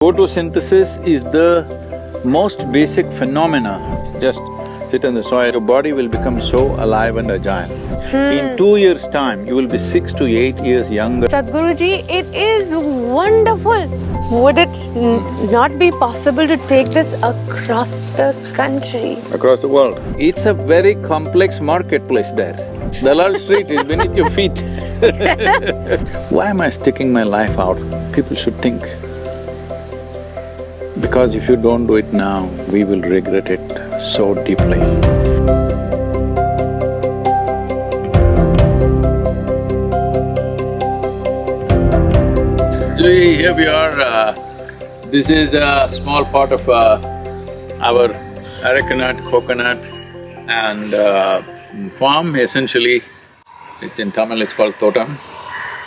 Photosynthesis is the most basic phenomena. Just sit on the soil, your body will become so alive and agile. In 2 years' time, you will be 6 to 8 years younger. Sadhguruji, it is wonderful. Would it not be possible to take this across the country? Across the world. It's a very complex marketplace there. Dalal Street is beneath your feet. Why am I sticking my life out? People should think. Because if you don't do it now, we will regret it so deeply. Juhi, here we are. This is a small part of our arecanut, coconut and farm essentially. It's in Tamil, it's called Totam.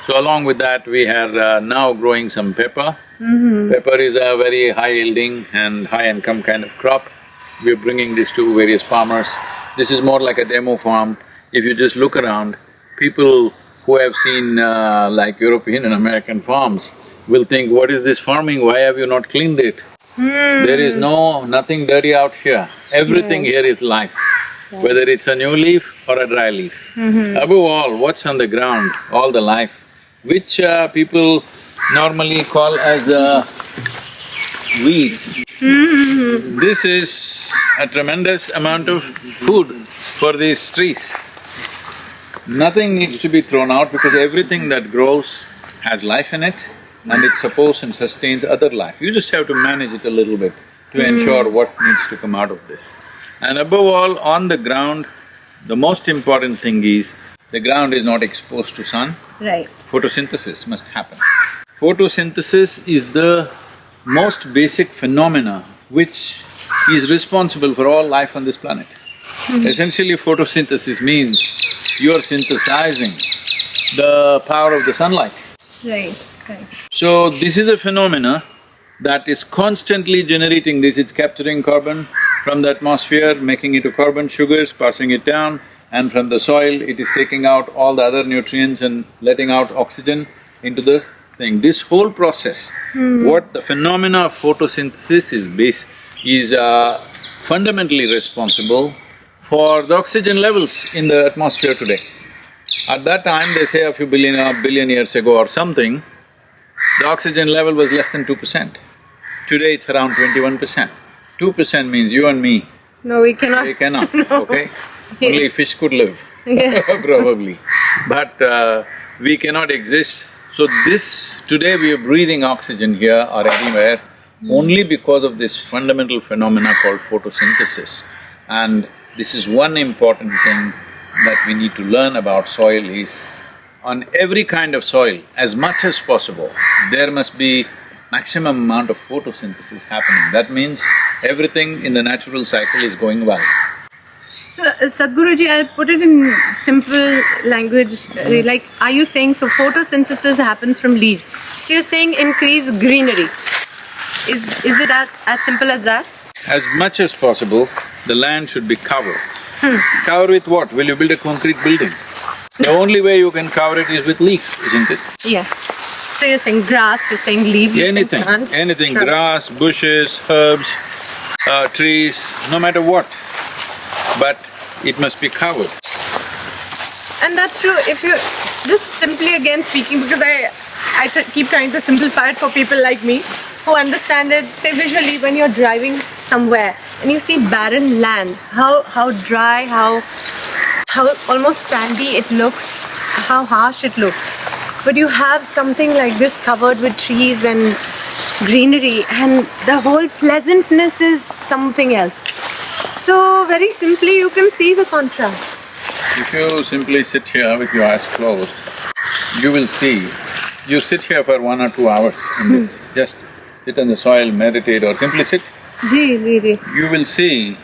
So along with that, we are now growing some pepper. Pepper is a very high-yielding and high-income kind of crop. We're bringing this to various farmers. This is more like a demo farm. If you just look around, people who have seen like European and American farms will think, what is this farming, why have you not cleaned it? There is nothing dirty out here. Everything here is life, whether it's a new leaf or a dry leaf. Above all, what's on the ground, all the life, which people normally call as weeds. This is a tremendous amount of food for these trees. Nothing needs to be thrown out because everything that grows has life in it and it supports and sustains other life. You just have to manage it a little bit to ensure what needs to come out of this. And above all, on the ground, the most important thing is, the ground is not exposed to sun. Right. Photosynthesis must happen. Photosynthesis is the most basic phenomena which is responsible for all life on this planet. Essentially, photosynthesis means you are synthesizing the power of the sunlight. Right. So, this is a phenomena that is constantly generating this. It's capturing carbon from the atmosphere, making it to carbon sugars, passing it down, and from the soil it is taking out all the other nutrients and letting out oxygen into the thing. This whole process, what the phenomena of photosynthesis is fundamentally responsible for the oxygen levels in the atmosphere today. At that time, they say a few billion years ago or something, the oxygen level was less than 2%. Today it's around 21%. 2% means you and me. No, we cannot. We cannot, No. okay? Only fish could live, probably. But we cannot exist. So today we are breathing oxygen here or anywhere only because of this fundamental phenomena called photosynthesis. And this is one important thing that we need to learn about soil is, on every kind of soil, as much as possible, there must be maximum amount of photosynthesis happening. That means everything in the natural cycle is going well. So, Sadhguruji, I'll put it in simple language, like, are you saying, so photosynthesis happens from leaves, so you're saying increase greenery. Is it as simple as that? As much as possible, the land should be covered. Cover with what? Will you build a concrete building? The only way you can cover it is with leaves, isn't it? Yeah. So you're saying grass, you're saying leaves, you're saying plants? Anything, Sure. grass, bushes, herbs, trees, no matter what, but it must be covered. And that's true, if you… just simply again speaking, because I keep trying to simplify it for people like me who understand it, say visually when you're driving somewhere and you see barren land, how dry, how almost sandy it looks, how harsh it looks. But you have something like this covered with trees and greenery and the whole pleasantness is something else. So very simply you can see the contrast. If you simply sit here with your eyes closed, you will see, you sit here for 1 or 2 hours in this, just sit on the soil, meditate or simply sit. Ji. You will see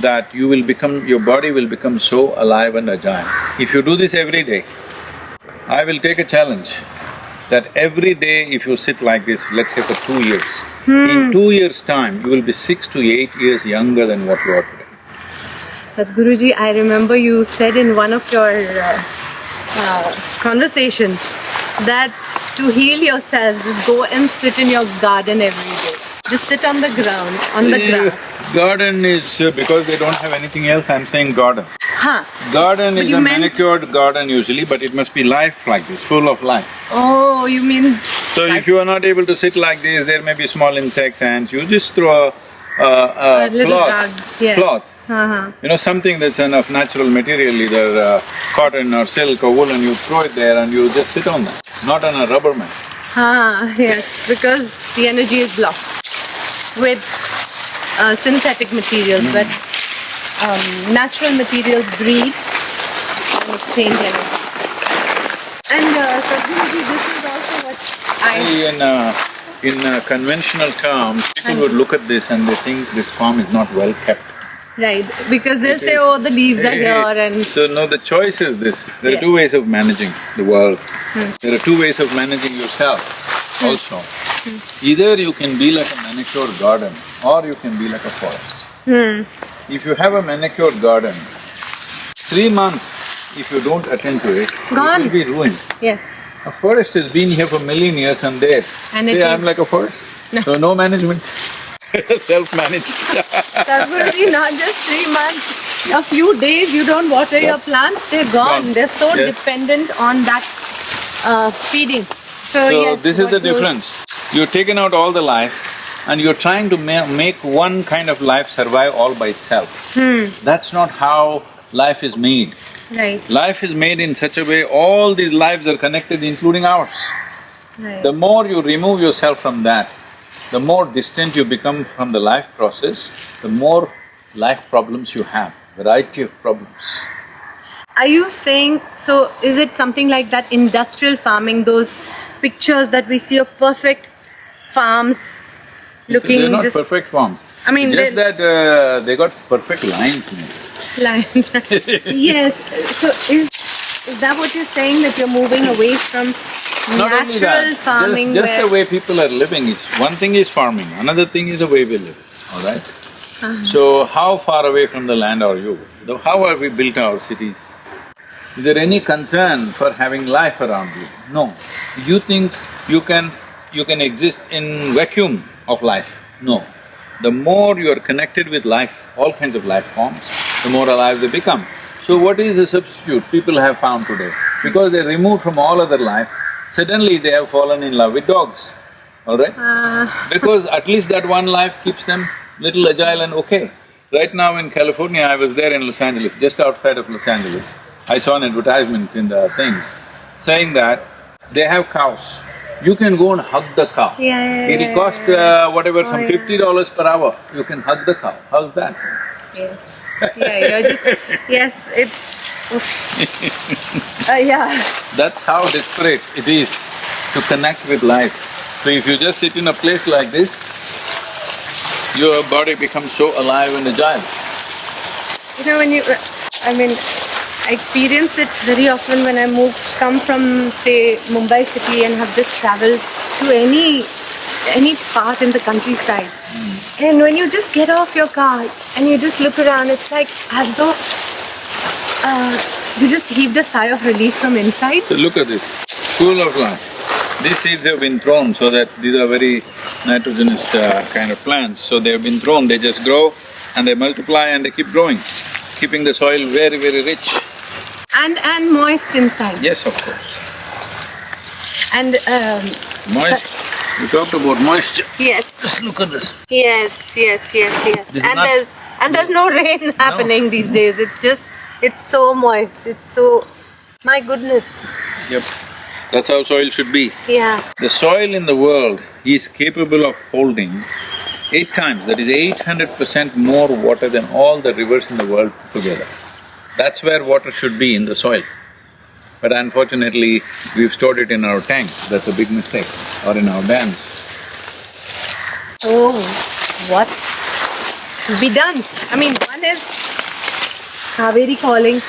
that your body will become so alive and agile. If you do this every day, I will take a challenge that every day if you sit like this, let's say for 2 years, in 2 years' time, you will be 6 to 8 years younger than what you are today. Sadhguruji, I remember you said in one of your conversations that to heal yourself, just go and sit in your garden every day. Just sit on the ground, on the grass. Garden is… because they don't have anything else, I'm saying garden. Huh. Garden But is you a meant… manicured garden usually, but it must be life like this, full of life. Oh, you mean… So if you are not able to sit like this, there may be small insects, ants, you just throw a little cloth, rug, yeah. cloth. Uh-huh. You know, something that's of natural material, either cotton or silk or wool, and you throw it there and you just sit on that, not on a rubber mat. Yes, because the energy is blocked with synthetic materials, but natural materials breathe and exchange energy. And Sadhguruji, this is also what In conventional terms, people would look at this and they think this farm is not well kept. Right, because they'll say, oh, the leaves are here and… So no, the choice is this. There are Yes. two ways of managing the world. There are two ways of managing yourself also. Either you can be like a manicured garden or you can be like a forest. If you have a manicured garden, 3 months if you don't attend to it, Gone. it will be ruined. Yes. A forest has been here for a million years and there. And it Say, I'm is… like a forest. No. So no management. Self-managed. Sadhguruji, not just 3 months, a few days you don't water your plants, they're gone. Gone. They're so Yes. dependent on that feeding. So yes, this is what the goes… difference. You've taken out all the life and you're trying to make one kind of life survive all by itself. That's not how life is made. Right, Life is made in such a way, all these lives are connected, including ours. right. The more you remove yourself from that, the more distant you become from the life process, the more life problems you have, variety of problems. Are you saying… so is it something like that industrial farming, those pictures that we see of perfect farms looking They're not just… perfect forms. I mean, Just they… that they got perfect lines in it. line. Yes, so is that what you're saying, that you're moving away from Not only natural that, farming just where… the way people are living is… one thing is farming, another thing is the way we live, all right? So, how far away from the land are you? How have we built our cities? Is there any concern for having life around you? No. You think you can exist in vacuum of life? No. The more you are connected with life, all kinds of life forms, the more alive they become. So what is the substitute people have found today? Because they're removed from all other life, suddenly they have fallen in love with dogs, all right? Because at least that one life keeps them little agile and okay. Right now in California, I was there in Los Angeles, just outside of Los Angeles. I saw an advertisement in the thing saying that they have cows. You can go and hug the cow. It'll cost whatever, some $50 per hour, you can hug the cow. How's that? Yes. Yeah, you're just… yes, it's… yeah. That's how desperate it is to connect with life. So if you just sit in a place like this, your body becomes so alive and agile. You know, when you… I mean, I experience it very often when I come from, say, Mumbai city and have just traveled to any part in the countryside. And when you just get off your car and you just look around, it's like as though you just heaved a sigh of relief from inside. So look at this, full of life. These seeds have been thrown so that these are very nitrogenous kind of plants. So they have been thrown, they just grow and they multiply and they keep growing, keeping the soil very, very rich. And moist inside. Yes, of course. And Moist, we talked about moisture. yes. Just look at this. Yes. This is And not… there's no rain happening these days. It's just… it's so moist. It's so… my goodness. Yep, that's how soil should be. Yeah. The soil in the world is capable of holding 8 times, that is 800% more water than all the rivers in the world put together. That's where water should be, in the soil. But unfortunately, we've stored it in our tanks, that's a big mistake, or in our dams. Oh, what to be done? I mean, one is Kaveri calling,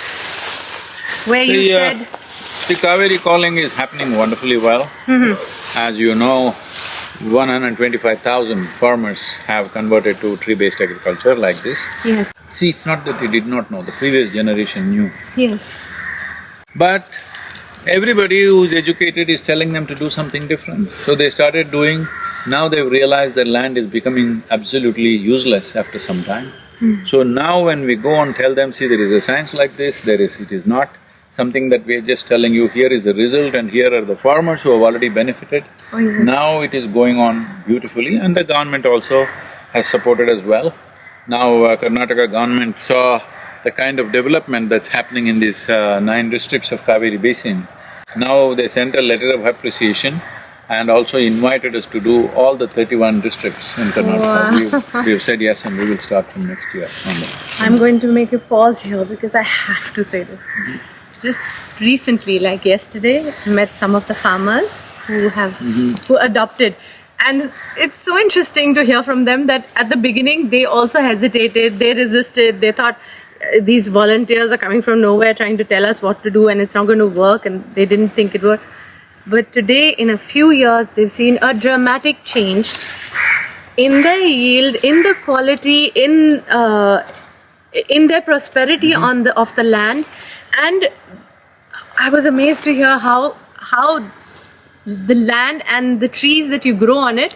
where you said… The Kaveri calling is happening wonderfully well. As you know, 125,000 farmers have converted to tree-based agriculture like this. Yes. See, it's not that they did not know, the previous generation knew. Yes. But everybody who's educated is telling them to do something different. So they started doing Now they've realized that land is becoming absolutely useless after some time. So now when we go and tell them, see, there is a science like this, it is not something that we're just telling you, here is the result and here are the farmers who have already benefited. Oh, yes. Now it is going on beautifully and the government also has supported as well. Now Karnataka government saw the kind of development that's happening in these 9 districts of Kaveri Basin. Now they sent a letter of appreciation and also invited us to do all the 31 districts in Karnataka. Wow. We've said yes and we will start from next year only. I'm going to make a pause here because I have to say this. Just recently, like yesterday, I met some of the farmers who adopted. And it's so interesting to hear from them that at the beginning they also hesitated, they resisted, they thought these volunteers are coming from nowhere trying to tell us what to do and it's not going to work, and they didn't think it would. But today, in a few years, they've seen a dramatic change in their yield, in the quality, in their prosperity of the land. And I was amazed to hear how the land and the trees that you grow on it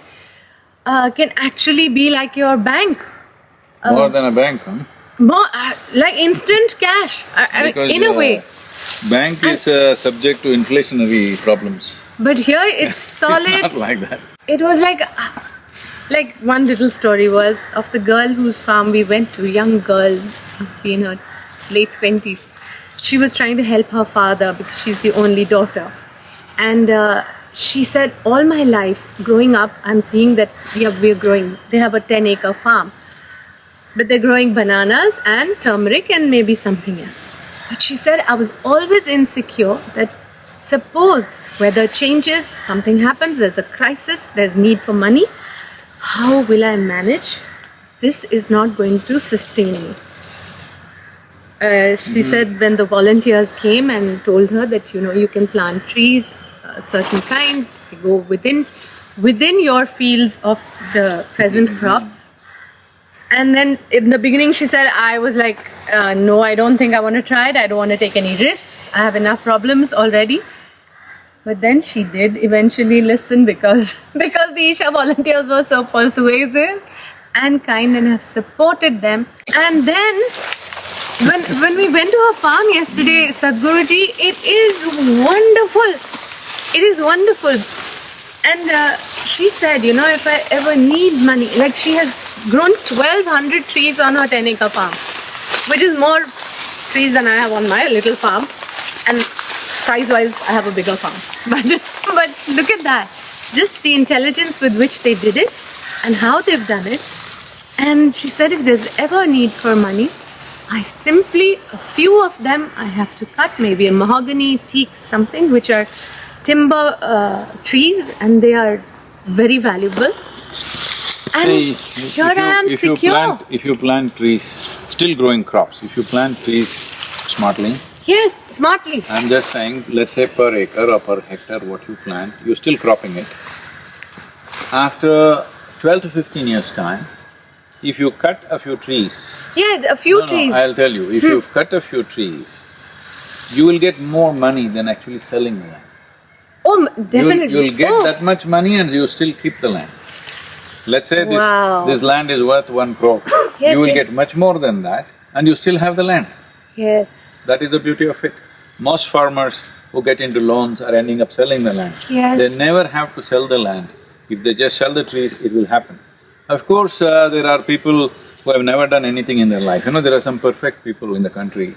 can actually be like your bank. More than a bank, huh? More like instant cash, in a way. Bank is subject to inflationary problems. But here it's solid. It's not like that. It was like one little story was of the girl whose farm we went to, young girl, must be in her late 20s. She was trying to help her father because she's the only daughter. And she said, all my life growing up, I'm seeing that we're growing, they have a 10-acre farm. But they're growing bananas and turmeric and maybe something else. But she said, I was always insecure that suppose weather changes, something happens, there's a crisis, there's need for money, how will I manage? This is not going to sustain me. She said when the volunteers came and told her that, you can plant trees, certain kinds, they go within your fields of the present crop. And then in the beginning she said, I was like, no, I don't think I want to try it. I don't want to take any risks. I have enough problems already. But then she did eventually listen because the Isha volunteers were so persuasive and kind and have supported them. And then when we went to her farm yesterday, Sadhguruji, it is wonderful. It is wonderful. And she said, if I ever need money, like she has grown 1,200 trees on her 10-acre farm, which is more trees than I have on my little farm. And size-wise, I have a bigger farm. But look at that. Just the intelligence with which they did it and how they've done it. And she said, if there's ever a need for money, a few of them I have to cut, maybe a mahogany, teak, something, which are timber trees, and they are very valuable. And here I am secure. If you plant trees, still growing crops, if you plant trees smartly. Yes, smartly. I'm just saying, let's say per acre or per hectare what you plant, you're still cropping it. After 12 to 15 years' time, if you cut a few trees… Yeah, a few trees. No, I'll tell you, if you've cut a few trees, you will get more money than actually selling the land. Oh, definitely. You'll get that much money and you still keep the land. Let's say this land is worth 1 crore. Yes, you will get much more than that and you still have the land. Yes. That is the beauty of it. Most farmers who get into loans are ending up selling the land. Yes. They never have to sell the land. If they just sell the trees, it will happen. Of course, there are people who have never done anything in their life. There are some perfect people in the country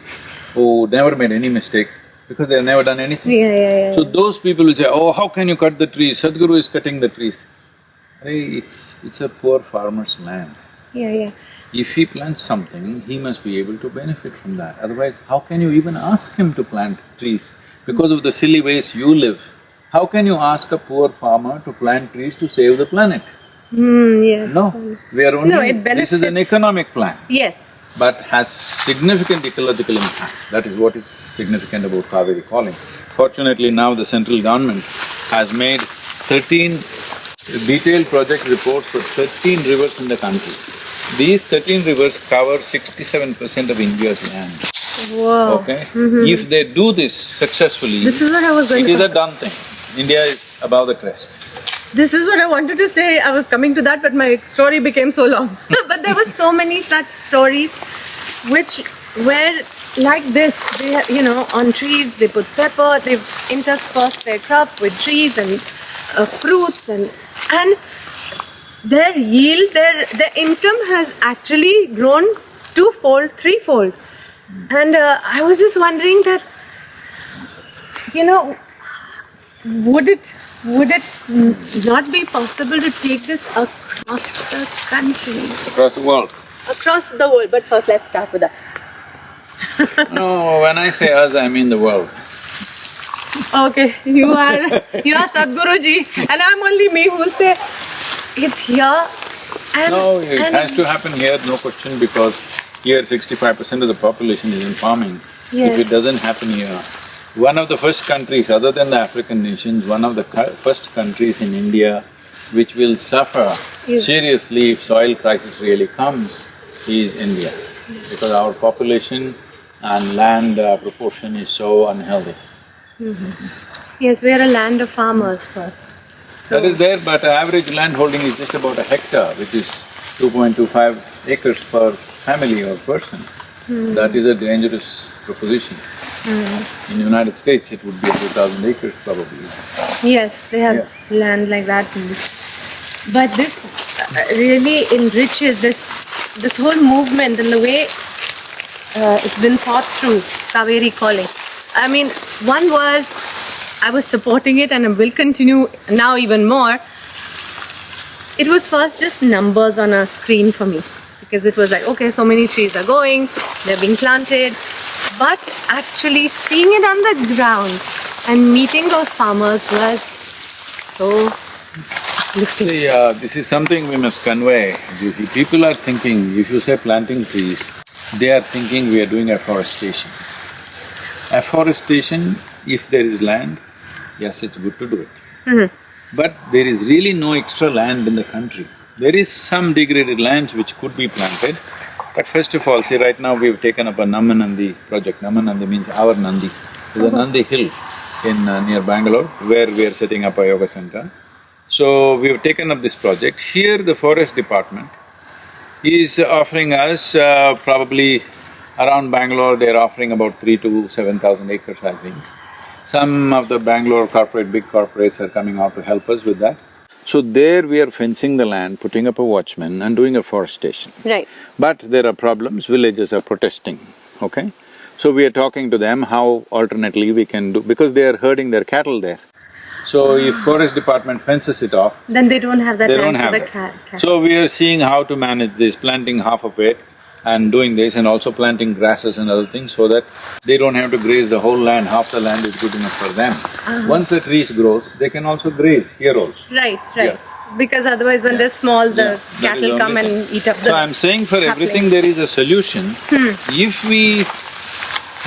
who never made any mistake because they have never done anything. Yeah. So those people will say, oh, how can you cut the trees? Sadhguru is cutting the trees. Hey, it's a poor farmer's land. Yeah. If he plants something, he must be able to benefit from that. Otherwise, how can you even ask him to plant trees? Because of the silly ways you live, how can you ask a poor farmer to plant trees to save the planet? Yes. No, we are only… No, it benefits… This is an economic plan. Yes. But has significant ecological impact. That is what is significant about Kaveri calling. Fortunately, now the central government has made 13 detailed project reports for 13 rivers in the country. These 13 rivers cover 67% of India's land. Wow. Okay? If they do this successfully… This is what I was going to… It is a done thing. India is above the crest. this is what I wanted to say. I was coming to that, but my story became so long. But there were so many such stories which were like this. They, you know, on trees they put pepper, they've interspersed their crop with trees and fruits, and their yield, their income has actually grown twofold, threefold. And I was just wondering that, you know, would it not be possible to take this across the country? Across the world. Across the world, but first let's start with us. No, when I say us, I mean the world. Okay, you are Sadhguru Ji, and I'm only me who will say it's here. And, No, it has to happen here, no question, because here 65% of the population is in farming. Yes. If it doesn't happen here, one of the first countries, other than the African nations, one of the first countries in India which will suffer Yes. seriously if soil crisis really comes is India. Because our population and land proportion is so unhealthy. Yes, we are a land of farmers first. So That is there, but average land holding is just about a hectare, which is 2.25 acres per family or person. That is a dangerous proposition. In the United States, it would be 2,000 acres probably. yes, they have land like that. But this really enriches this whole movement and the way it's been thought through, Kaveri calling. I mean, one was, I was supporting it and I will continue now even more. It was first just numbers on a screen for me, because it was like, okay, so many trees are going, they're being planted, but actually seeing it on the ground and meeting those farmers was so uplifting. See, this is something we must convey. Juhi. People are thinking, if you say planting trees, they are thinking we are doing afforestation. Afforestation, if there is land, yes, it's good to do it. But there is really no extra land in the country. There is some degraded lands which could be planted. But first of all, see, right now we've taken up a Namanandi project. Namanandi means our Nandi. There's a Nandi hill in near Bangalore where we are setting up a yoga center. So we've taken up this project. Here the forest department is offering us probably around Bangalore, they're offering about 3,000 to 7,000 acres, I think. Some of the Bangalore big corporates are coming out to help us with that. So there we are fencing the land, putting up a watchman and doing afforestation. Right. But there are problems, villages are protesting, okay? So we are talking to them how alternately we can do… because they are herding their cattle there. So if forest department fences it off, Then they don't have that they land don't for have the that. cat. So we are seeing how to manage this, planting half of it and doing this, and also planting grasses and other things so that they don't have to graze the whole land, half the land is good enough for them. Once the trees grow, they can also graze here also. Right. Yeah. Because otherwise when they're small, the Yeah, that is cattle the come only and thing. eat up the… So I'm saying for everything there is a solution. If we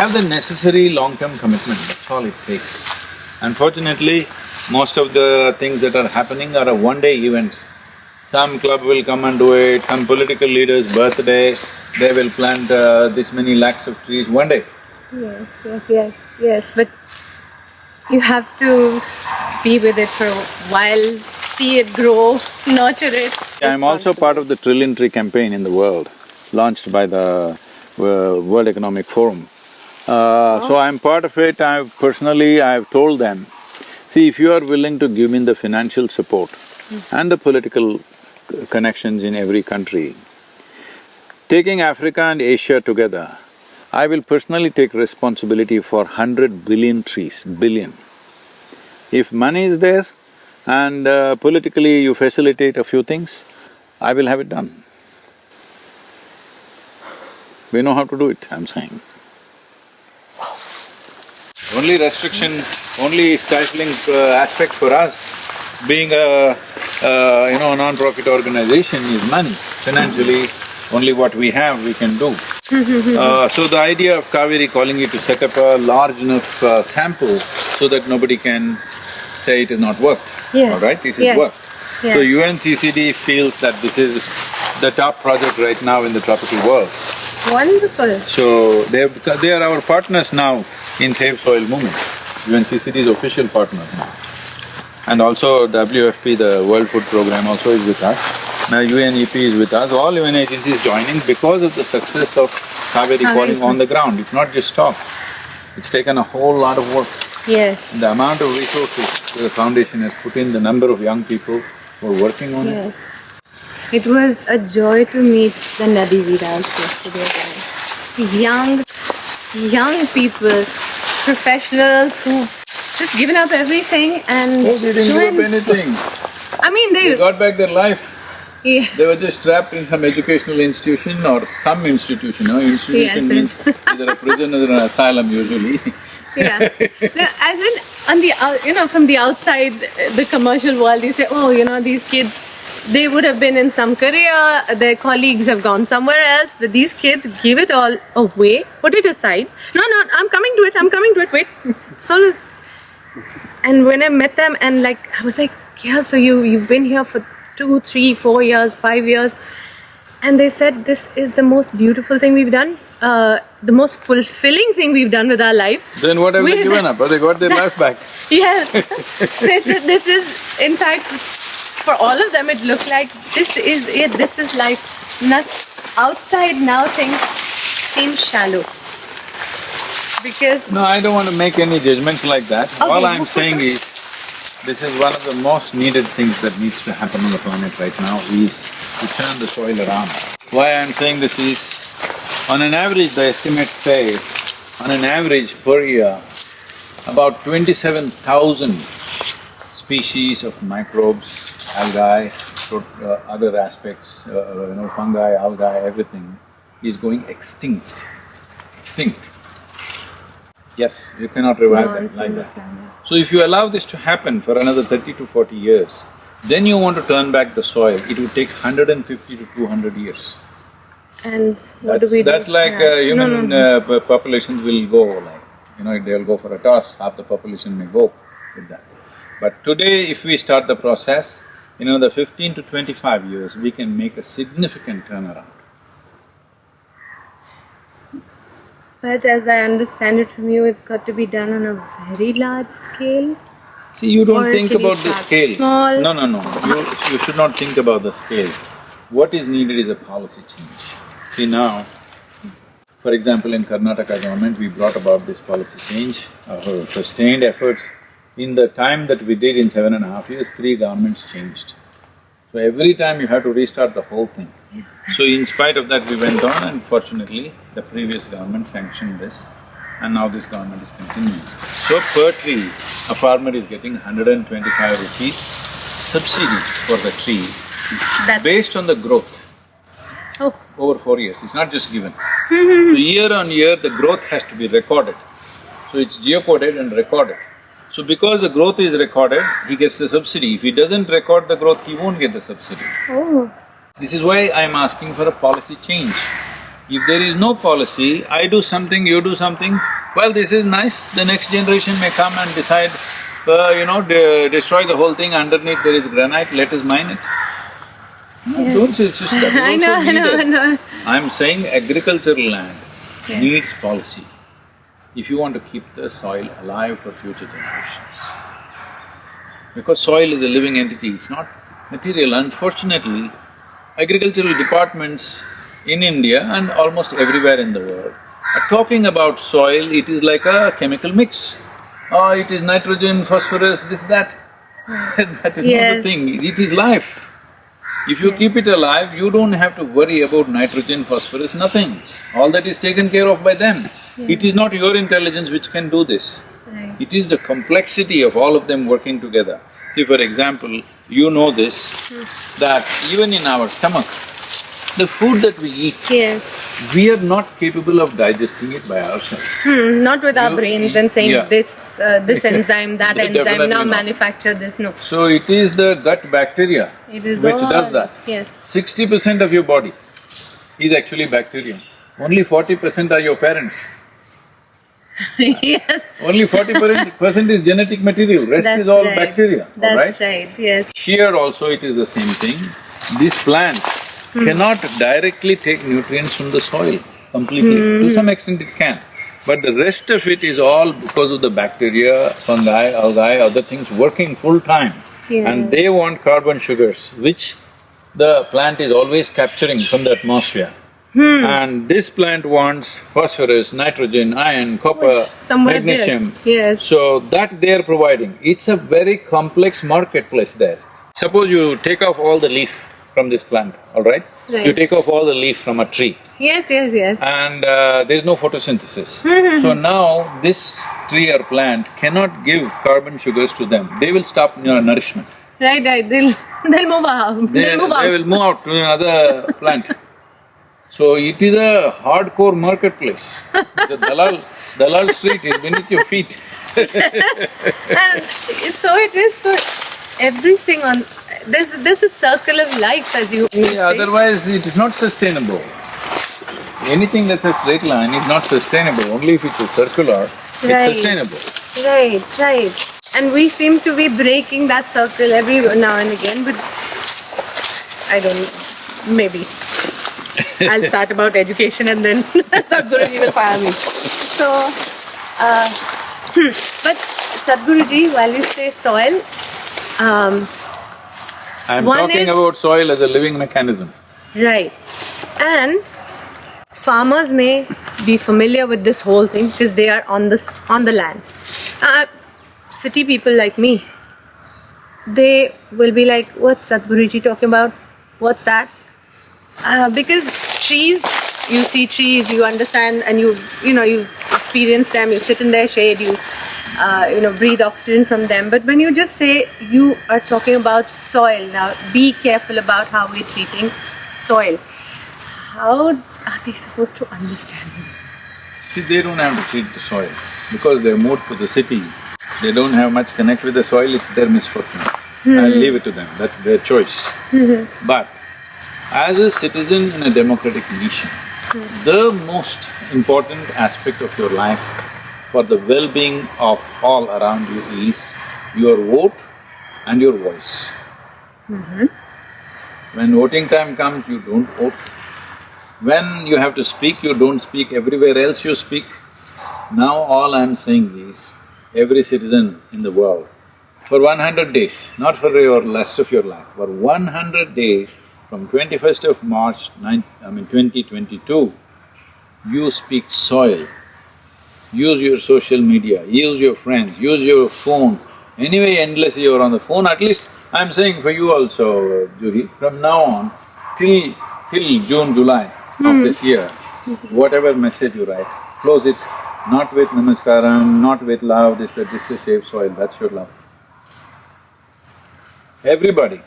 have the necessary long-term commitment, that's all it takes. Unfortunately, most of the things that are happening are a one-day events. Some club will come and do it, some political leader's birthday, they will plant this many lakhs of trees one day. Yes, but you have to be with it for a while, see it grow, nurture it. I'm also part of the Trillion Tree campaign in the world, launched by the World Economic Forum. So I'm part of it. I've told them, see, if you are willing to give me the financial support and the political connections in every country, taking Africa and Asia together, I will personally take responsibility for 100 billion trees, billion. If money is there and politically you facilitate a few things, I will have it done. We know how to do it, I'm saying. Only restriction, only stifling aspect for us, being a non-profit organization is money. Financially, only what we have we can do. So the idea of Kaveri calling you to set up a large enough sample so that nobody can say it has not worked, Yes. all right? It has Yes. worked. Yes. So UNCCD feels that this is the top project right now in the tropical world. Wonderful. So they are our partners now in Save Soil movement. UNCCD is official partner now. And also WFP, the World Food Program also is with us. Now UNEP is with us, all UN agencies joining because of the success of Kaveri falling on the ground. It's not just talk, it's taken a whole lot of work. Yes. The amount of resources the foundation has put in, the number of young people who are working on it. Yes. It was a joy to meet the Nadi Veeras yesterday. Young people, professionals who just given up everything and… Oh, they didn't give up anything. I mean, They got back their life. Yeah. They were just trapped in some educational institution or some institution, no? Institution means either a prison or an asylum usually. Yeah. As in, on the from the outside, the commercial world, you say, oh, these kids, they would have been in some career, their colleagues have gone somewhere else, but these kids give it all away, put it aside. No, I'm coming to it, wait. So, and when I met them and I was like, yeah, so you've been here for 2, 3, 4 years, 5 years. And they said, this is the most beautiful thing we've done, the most fulfilling thing we've done with our lives. Then what have they given up? Or they got their life back? Yes. This is, in fact, for all of them, it looked like this is it, this is life. Not outside now things seem shallow. Because… No, I don't want to make any judgments like that. Okay. All I'm saying is, this is one of the most needed things that needs to happen on the planet right now is to turn the soil around. Why I'm saying this is, on an average, the estimates say, on an average per year, about 27,000 species of microbes, algae, other aspects, fungi, algae, everything is going extinct. Yes, you cannot revive that like that. So if you allow this to happen for another 30 to 40 years, then you want to turn back the soil, it will take 150 to 200 years. And what do we do? That's like human populations will go they'll go for a toss, half the population may go with that. But today if we start the process, the 15 to 25 years, we can make a significant turnaround. But as I understand it from you, it's got to be done on a very large scale. See, you don't think about the scale. Small. No. You should not think about the scale. What is needed is a policy change. See now, for example, in Karnataka government, we brought about this policy change, sustained efforts. In the time that we did in 7.5 years, 3 governments changed. So every time you have to restart the whole thing. So in spite of that, we went on and fortunately, the previous government sanctioned this and now this government is continuing. So per tree, a farmer is getting 125 rupees subsidy for the tree based on the growth. Oh. Over 4 years, it's not just given. So year on year, the growth has to be recorded. So it's geocoded and recorded. So because the growth is recorded, he gets the subsidy. If he doesn't record the growth, he won't get the subsidy. Oh. This is why I'm asking for a policy change. If there is no policy, I do something, you do something, well, this is nice, the next generation may come and decide, destroy the whole thing, underneath there is granite, let us mine it. No, Yes. don't say it's just that. I know. I'm saying agricultural land needs policy if you want to keep the soil alive for future generations. Because soil is a living entity, it's not material. Unfortunately, agricultural departments in India and almost everywhere in the world are talking about soil, it is like a chemical mix. Oh, it is nitrogen, phosphorus, this, that. That is not the thing, it is life. If you keep it alive, you don't have to worry about nitrogen, phosphorus, nothing. All that is taken care of by them. It is not your intelligence which can do this. Right. It is the complexity of all of them working together. See, for example, you know this, that even in our stomach, the food that we eat, we are not capable of digesting it by ourselves. Not with our brains and saying this enzyme, that enzyme, Definitely now not. manufacture this, no. So it is the gut bacteria It is which all… does that. Yes. 60% of your body is actually bacteria. Only 40% are your parents. Yes. Only 40% is genetic material, rest That's is all right. bacteria, all right? That's right, yes. Here also it is the same thing. This plant cannot directly take nutrients from the soil completely. To some extent it can, But the rest of it is all because of the bacteria, fungi, algae, other things working full time. Yeah. And they want carbon sugars, which the plant is always capturing from the atmosphere. And this plant wants phosphorus, nitrogen, iron, copper, Which somewhere there. magnesium. Yes. So that they are providing. It's a very complex marketplace there. Suppose you take off all the leaf from this plant, all right? Right. You take off all the leaf from a tree Yes, yes, yes. and there's no photosynthesis. So now this tree or plant cannot give carbon sugars to them. They will stop nourishment. Right, right, they'll move out, They will move out to another plant. So it is a hardcore marketplace. The Dalal street is beneath your feet. And so it is for everything on… There's a circle of life, as you say. Yeah, otherwise it is not sustainable. Anything that's a straight line is not sustainable, only if it's a circular, Right. it's sustainable. Right, right. And we seem to be breaking that circle every now and again, but I don't know, maybe. I'll start about education and then Sadhguruji will fire me. So, but Sadhguruji, while you say soil, I'm one talking is… about soil as a living mechanism. Right. And farmers may be familiar with this whole thing because they are on the land. City people like me, they will be like, what's Sadhguruji talking about? What's that? Because trees, you see trees, you understand, and you experience them, you sit in their shade, you breathe oxygen from them. But when you just say you are talking about soil, now be careful about how we're treating soil. How are they supposed to understand this? See, they don't have to treat the soil because they're moved to the city. They don't have much connect with the soil, it's their misfortune. I'll leave it to them, that's their choice. But as a citizen in a democratic nation, the most important aspect of your life for the well-being of all around you is your vote and your voice. When voting time comes, you don't vote. When you have to speak, you don't speak, everywhere else you speak. Now all I'm saying is, every citizen in the world, for 100 days, not for your rest of your life, for 100 days, from 21st of March 2022, you speak soil. Use your social media, use your friends, use your phone. Anyway, endlessly you're on the phone, at least I'm saying for you also, Juhi, from now on, till June, July of this year, whatever message you write, close it not with namaskaram, not with love, this is save soil, that's your love. Everybody,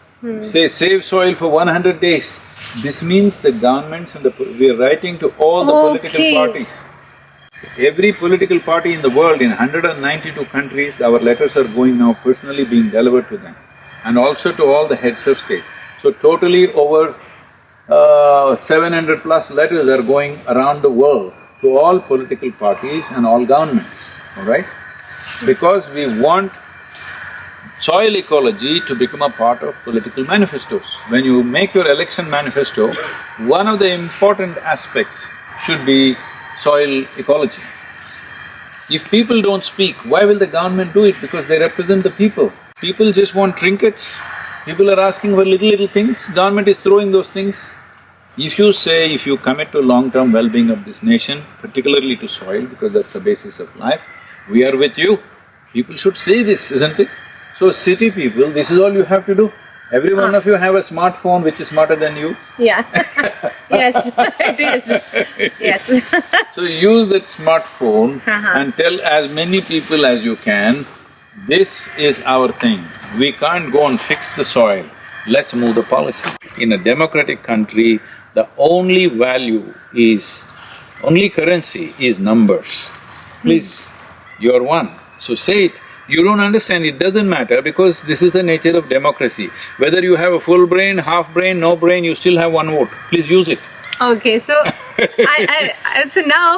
say save soil for 100 days. This means the governments and we are writing to all the political parties. Every political party in the world, in 192 countries, our letters are going now personally being delivered to them, and also to all the heads of state. So totally over 700 plus letters are going around the world to all political parties and all governments, all right? Because we want soil ecology to become a part of political manifestos. When you make your election manifesto, one of the important aspects should be soil ecology. If people don't speak, why will the government do it? Because they represent the people. People just want trinkets, people are asking for little things, government is throwing those things. If you say, if you commit to long-term well-being of this nation, particularly to soil, because that's the basis of life, we are with you. People should say this, isn't it? So city people, this is all you have to do. Every one of you have a smartphone which is smarter than you. Yeah. Yes, it is. Yes. So use that smartphone and tell as many people as you can, this is our thing. We can't go and fix the soil, let's move the policy. In a democratic country, the only value is… only currency is numbers. Please, you're one, so say it. You don't understand, it doesn't matter because this is the nature of democracy. Whether you have a full brain, half brain, no brain, you still have one vote. Please use it. Okay, so so now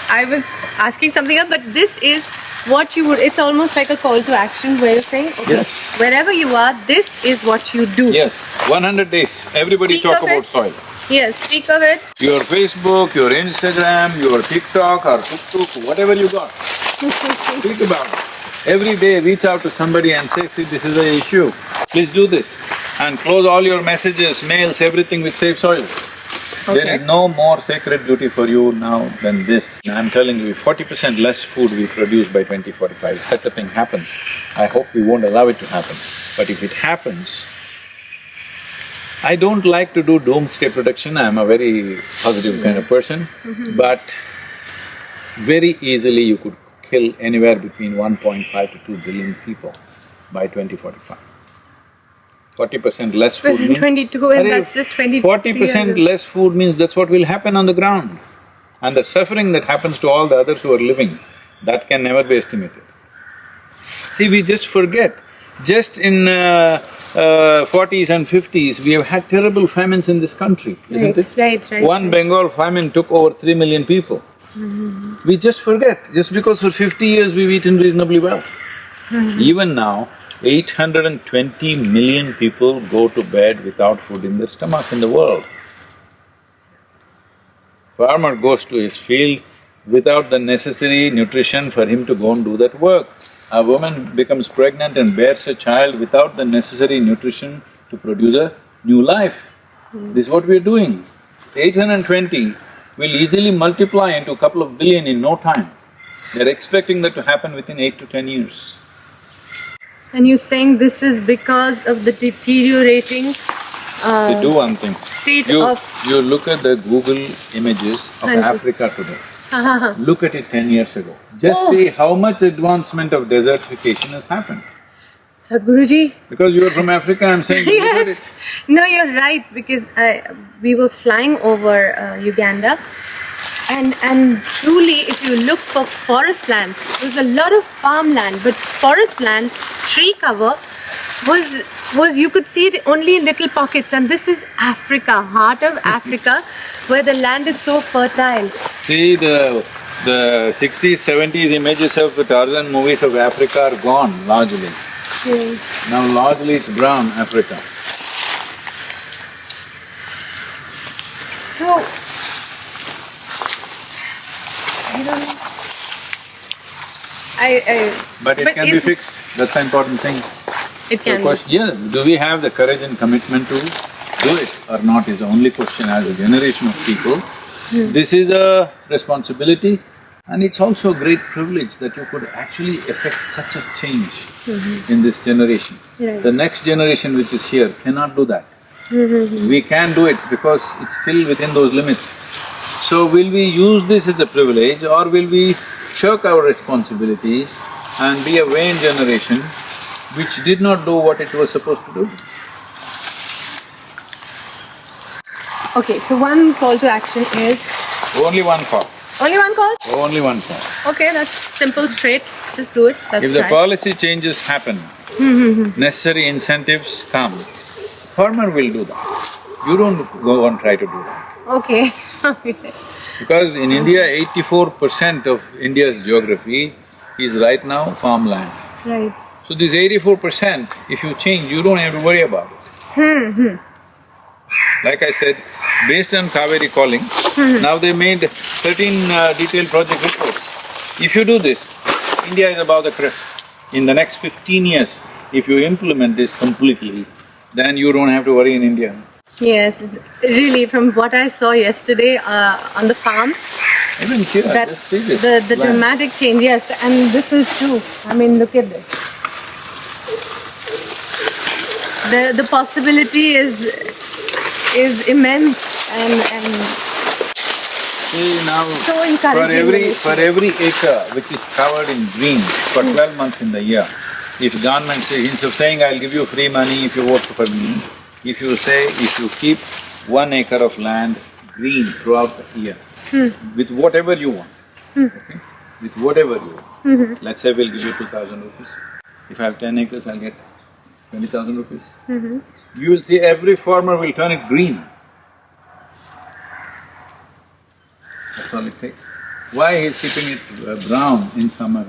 I was asking something else, but this is what you would, it's almost like a call to action where you're saying, okay, Yes. wherever you are, this is what you do. Yes, 100 days, everybody Speak talk of about it. soil. Yes, speak of it. Your Facebook, your Instagram, your TikTok or Tuk-Tuk, whatever you got, speak about it. Every day reach out to somebody and say, see, this is the issue, please do this. And close all your messages, mails, everything with Save Soil. Okay. There is no more sacred duty for you now than this. I'm telling you, 40% less food we produce by 2045, if such a thing happens. I hope we won't allow it to happen. But if it happens, I don't like to do doomsday prediction, I'm a very positive kind of person, but very easily you could kill anywhere between 1.5 to 2 billion people by 2045. 40% less food means… 22 and that's just 23 40% less food means that's what will happen on the ground. And the suffering that happens to all the others who are living, that can never be estimated. See, we just forget, just in 40s and 50s, we have had terrible famines in this country, isn't it? Right. One Bengal famine took over 3 million people. We just forget, just because for 50 years we've eaten reasonably well. Even now, 820 million people go to bed without food in their stomach in the world. Farmer goes to his field without the necessary nutrition for him to go and do that work. A woman becomes pregnant and bears a child without the necessary nutrition to produce a new life. This is what we're doing. 820 will easily multiply into a couple of billion in no time. They're expecting that to happen within 8 to 10 years. And you're saying this is because of the deteriorating They do one thing. state You look at the Google images of Africa today. Look at it 10 years ago. Just see how much advancement of desertification has happened. Sadhguruji. Because you're from Africa, I'm saying look at Yes. it. No, you're right, because we were flying over Uganda, and truly, if you look for forest land, there's a lot of farmland, but forest land, tree cover was you could see it only in little pockets, and this is Africa, heart of Africa, where the land is so fertile. See, the 60s, 70s images of the Tarzan movies of Africa are gone largely. Now largely it's brown Africa. So, I don't know. But it can be fixed, that's the important thing. It can be. Yeah, do we have the courage and commitment to do it or not is the only question as a generation of people. This is a responsibility and it's also a great privilege that you could actually effect such a change in this generation. Right. The next generation which is here cannot do that. We can do it because it's still within those limits. So will we use this as a privilege or will we shirk our responsibilities and be a vain generation which did not do what it was supposed to do? Okay, so one call to action is… Only one call. Only one call? Only one call. Okay, that's simple, straight. Just do it. That's If the right. policy changes happen, necessary incentives come, farmer will do that. You don't go and try to do that. Okay. Because in India, 84% of India's geography is right now farmland. Right. So this 84%, if you change, you don't have to worry about it. Like I said, based on Kaveri calling, now they made 13 detailed project reports. If you do this, India is above the crest. In the next 15 years, if you implement this completely, then you don't have to worry in India. Yes, really, from what I saw yesterday on the farms, Even here, that just see this the land. dramatic change, yes, and this is true. I mean, look at this. The possibility is immense and See now, so encouraging. for every acre which is covered in green for 12 months in the year, if government say, instead of saying I'll give you free money if you vote for me, if you keep 1 acre of land green throughout the year, with whatever you want, okay? With whatever you want. Let's say we'll give you 2,000 rupees. If I have 10 acres, I'll get 20,000 rupees. You will see every farmer will turn it green. That's all it takes. Why he's keeping it brown in summer?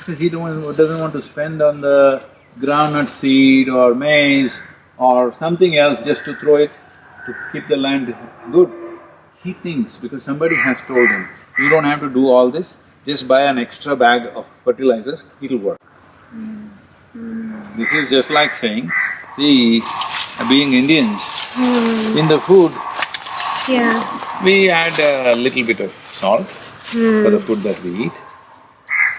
because he doesn't want to spend on the groundnut seed or maize or something else just to throw it to keep the land good. He thinks because somebody has told him, you don't have to do all this, just buy an extra bag of fertilizers, it'll work. This is just like saying, see, being Indians, in the food, we add a little bit of salt for the food that we eat.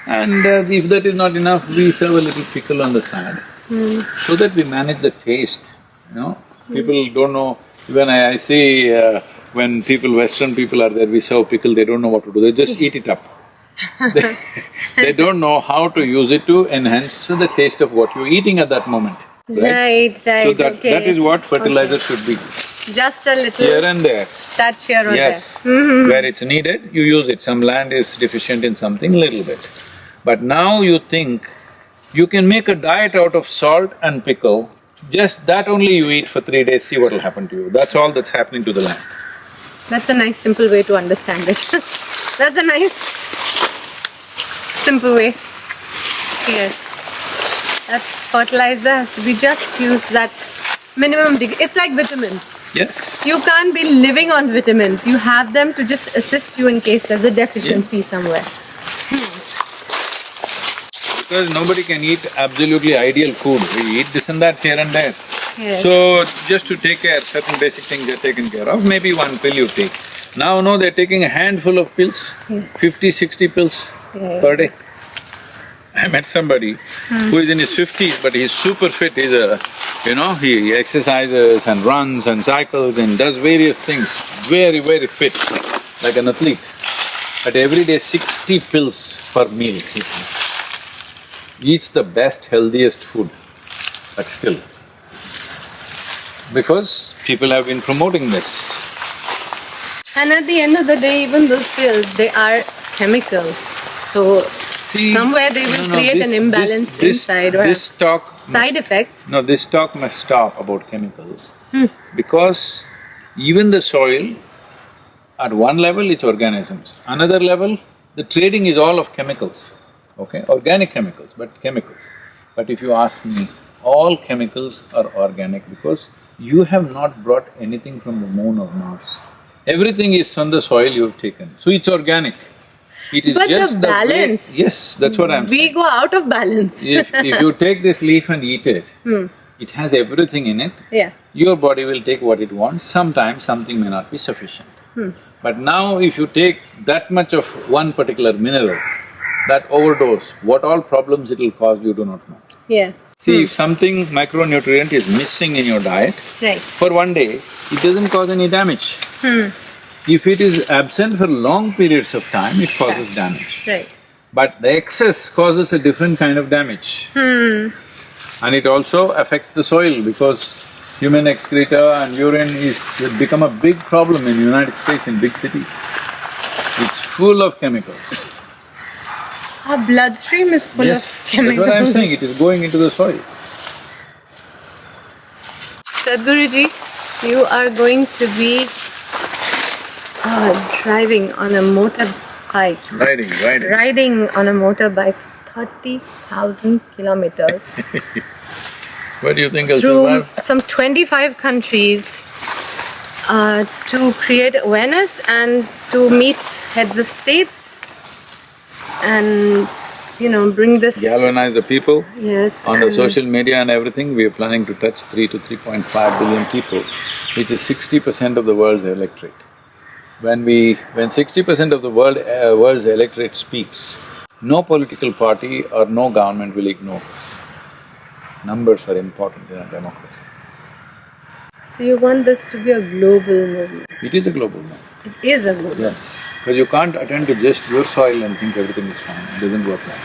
And if that is not enough, we serve a little pickle on the side, so that we manage the taste, you know. People don't know, when I see when Western people are there, we serve pickle, they don't know what to do, they just eat it up. They don't know how to use it to enhance the taste of what you're eating at that moment, right? Right, So that is what fertilizer should be. Just a little… Here and there. touch here or Yes. there. Where it's needed, you use it. Some land is deficient in something, little bit. But now you think you can make a diet out of salt and pickle, just that only you eat for 3 days, see what will happen to you. That's all that's happening to the land. That's a nice simple way to understand it. That's a nice simple way. Yes. That fertilizer has to be just used that minimum degree. It's like vitamins. Yes. You can't be living on vitamins. You have them to just assist you in case there's a deficiency somewhere. Because nobody can eat absolutely ideal food. We eat this and that here and there. Yes. So, just to take care, certain basic things are taken care of, maybe one pill you take. Now, no, they're taking a handful of pills, 50, 60 pills per day. I met somebody who is in his 50s, but he's super fit, he's a… he exercises and runs and cycles and does various things, very, very fit, like an athlete. But every day 60 pills per meal he takes. Eats the best, healthiest food, but still. Because people have been promoting this. And at the end of the day, even those pills, they are chemicals. So, somewhere they will create an imbalance inside or side effects. No, this talk must stop about chemicals. Because even the soil, at one level it's organisms, another level, the trading is all of chemicals, okay? Organic chemicals, but chemicals. But if you ask me, all chemicals are organic because you have not brought anything from the moon or Mars. Everything is from the soil you've taken, so it's organic. It is but just the balance… way, yes, that's what I'm saying. We go out of balance. If you take this leaf and eat it, it has everything in it. Yeah. Your body will take what it wants, sometimes something may not be sufficient. But now if you take that much of one particular mineral, that overdose, what all problems it will cause, you do not know. Yes. See, if something micronutrient is missing in your diet, for one day, it doesn't cause any damage. If it is absent for long periods of time, it causes damage. Right. But the excess causes a different kind of damage. And it also affects the soil because human excreta and urine is become a big problem in United States, in big cities. It's full of chemicals. Our bloodstream is full of chemicals. That's what I'm saying, it is going into the soil. Sadhguruji, you are going to be driving on a motorbike. Riding on a motorbike 30,000 kilometers. What do you think I'll through survive? some 25 countries to create awareness and to meet heads of states and, bring this… Galvanize the people. Yes. On the social media and everything, we are planning to touch 3 to 3.5 billion people, which is 60% of the world's electorate. When 60% of the world's electorate speaks, no political party or no government will ignore. Numbers are important in a democracy. So you want this to be a global movement? It is a global movement. It is a global movement. Yes, because you can't attend to just your soil and think everything is fine, it doesn't work like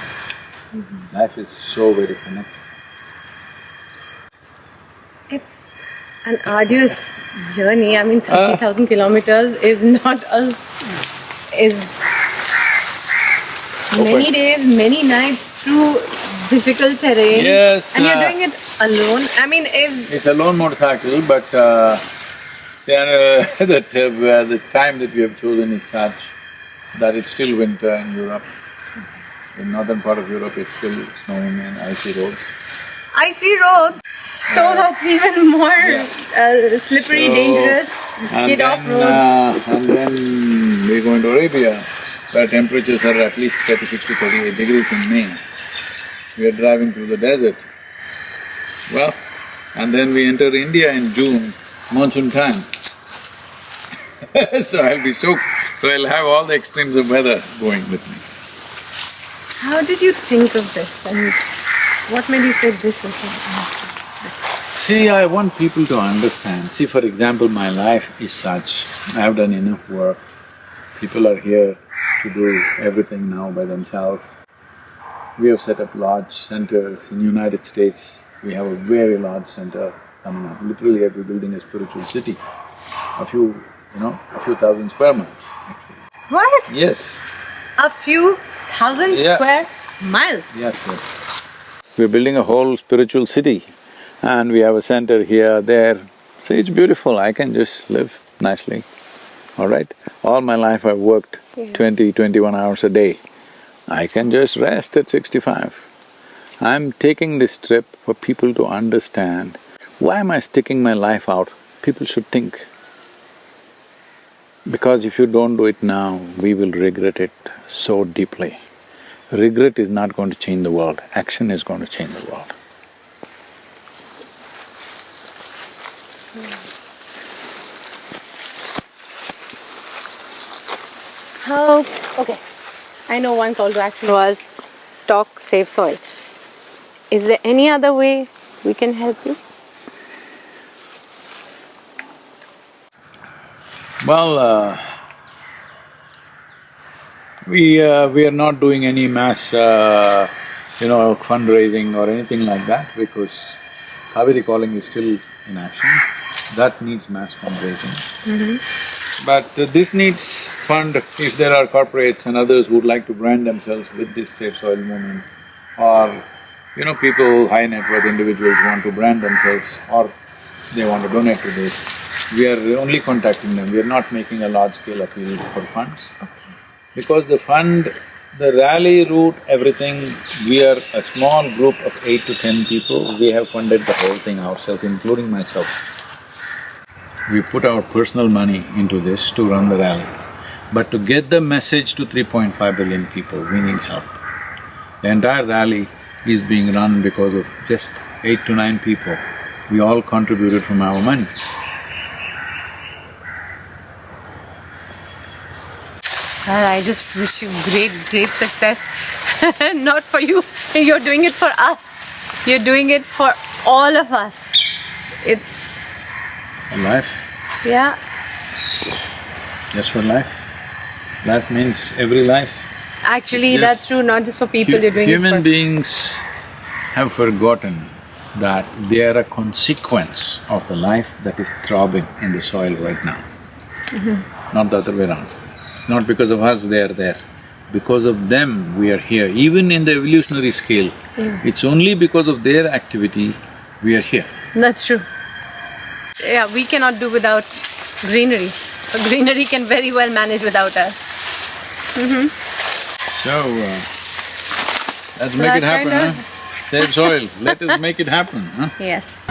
that. Life is so very connected. It's an arduous journey. 30,000 kilometers is not a… many days, many nights through difficult terrain. Yes. And you're doing it alone. It's a lone motorcycle, but the time that we have chosen is such that it's still winter in Europe. In northern part of Europe, it's still snowing and icy roads. Icy roads, so that's even more slippery, dangerous. Skid off road. And then we go into Arabia, where temperatures are at least 36 to 38 degrees in May. We are driving through the desert. Well, and then we enter India in June, monsoon time. So I'll be soaked, so I'll have all the extremes of weather going with me. How did you think of this and what made you say this? See, I want people to understand. See, for example, my life is such, I've done enough work. People are here to do everything now by themselves. We have set up large centers. In United States, we have a very large center coming up. Literally every building is spiritual city. A few thousand square miles, actually. What? Yes. A few thousand square miles? Yes, yes. We're building a whole spiritual city and we have a center here, there. See, it's beautiful, I can just live nicely, all right? All my life I've worked 20, 21 hours a day. I can just rest at 65. I'm taking this trip for people to understand, why am I sticking my life out? People should think. Because if you don't do it now, we will regret it so deeply. Regret is not going to change the world, action is going to change the world. Okay, I know one call to action was talk, save soil. Is there any other way we can help you? Well, we are not doing any mass, fundraising or anything like that because Kaveri calling is still in action. That needs mass fundraising. But this needs fund if there are corporates and others who would like to brand themselves with this Save Soil movement, or people, high net worth individuals want to brand themselves or they want to donate to this. We are only contacting them, we are not making a large-scale appeal for funds. Because the fund, the rally route, everything, we are a small group of 8 to 10 people, we have funded the whole thing ourselves, including myself. We put our personal money into this to run the rally. But to get the message to 3.5 billion people, we need help. The entire rally is being run because of just 8 to 9 people. We all contributed from our money. Well, I just wish you great success. Not for you, you're doing it for us. You're doing it for all of us. It's… Life? Yeah. Just for life. Life means every life. Actually, that's true, not just for people, you're doing it for… Human beings have forgotten that they are a consequence of the life that is throbbing in the soil right now. Not the other way around. Not because of us they are there. Because of them we are here. Even in the evolutionary scale, it's only because of their activity we are here. That's true. Yeah, we cannot do without greenery. But greenery can very well manage without us. So, let's make it happen, huh? Save soil, let us make it happen, huh? Yes.